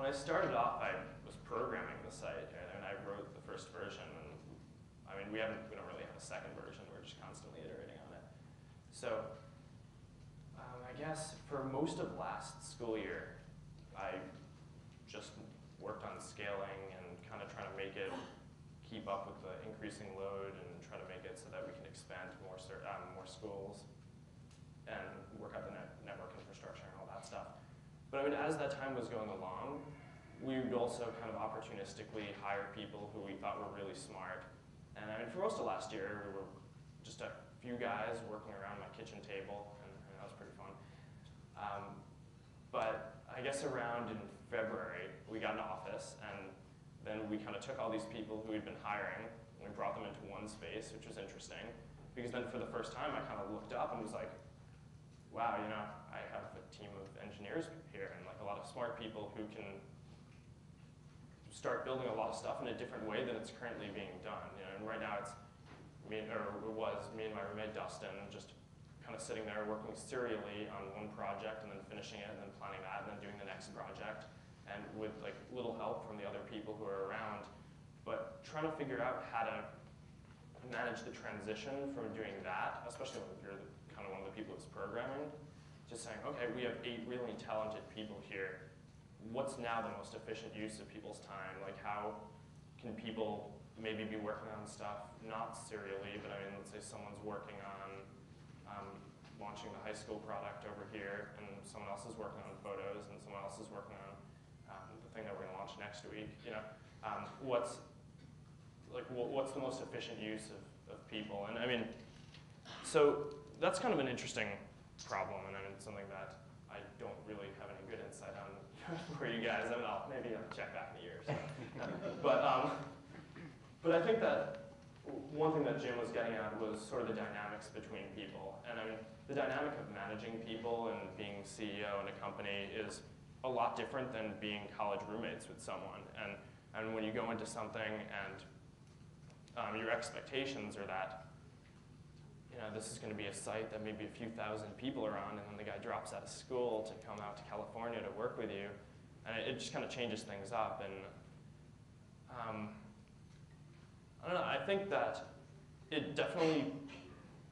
when I started off, I was programming the site, and I wrote the first version. And I mean, we don't really have a second version. We're just constantly iterating on it. So I guess for most of last school year, I just worked on scaling and kind of trying to make it keep up with the increasing load and try to make it so that we can expand to more schools and work out the network infrastructure and all that stuff. But I mean, as that time was going along, we would also kind of opportunistically hire people who we thought were really smart. And I mean, for most of last year, we were just a few guys working around my kitchen table, and that was pretty fun. But I guess around in February, we got an office, and then we kind of took all these people who we'd been hiring, and we brought them into one space, which was interesting. Because then for the first time, I kind of looked up and was like, wow, you know, I have a team of engineers here, and like a lot of smart people who can start building a lot of stuff in a different way than it's currently being done. You know, and right now it was me and my roommate Dustin just kind of sitting there working serially on one project and then finishing it and then planning that and then doing the next project, and with like little help from the other people who are around, but trying to figure out how to manage the transition from doing that, especially when you're kind of one of the people who's programming, just saying, okay, we have 8 really talented people here. What's now the most efficient use of people's time? Like, how can people maybe be working on stuff, not serially, but I mean, let's say someone's working on launching the high school product over here, and someone else is working on photos, and someone else is working on the thing that we're going to launch next week. You know, what's the most efficient use of people? And I mean, so that's kind of an interesting problem, and I mean, something that I don't really have any good insight on for you guys. I mean, maybe I'll check back in a year or so. But I think that one thing that Jim was getting at was sort of the dynamics between people. And I mean, the dynamic of managing people and being CEO in a company is a lot different than being college roommates with someone. And when you go into something and your expectations are that, you know, this is going to be a site that maybe a few thousand people are on, and then the guy drops out of school to come out to California to work with you, and it just kind of changes things up. And I don't know, I think that it definitely,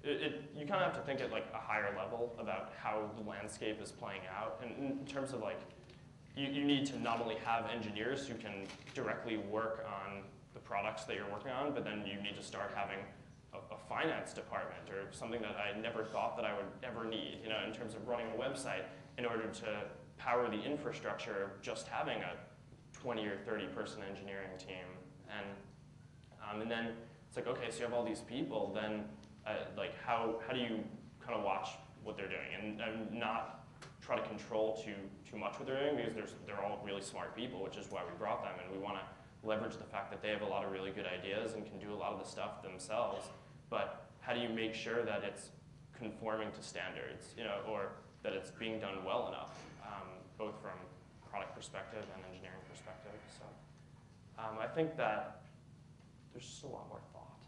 you kind of have to think at like a higher level about how the landscape is playing out, and in terms of like, you need to not only have engineers who can directly work on the products that you're working on, but then you need to start having a finance department or something that I never thought that I would ever need, you know, in terms of running a website in order to power the infrastructure of just having a 20 or 30 person engineering team. And then it's like, okay, so you have all these people, then like how do you kind of watch what they're doing and not try to control too much what they're doing, because they're all really smart people, which is why we brought them, and we want to leverage the fact that they have a lot of really good ideas and can do a lot of the stuff themselves. But how do you make sure that it's conforming to standards, you know, or that it's being done well enough, both from product perspective and engineering perspective? So I think that there's just a lot more thought.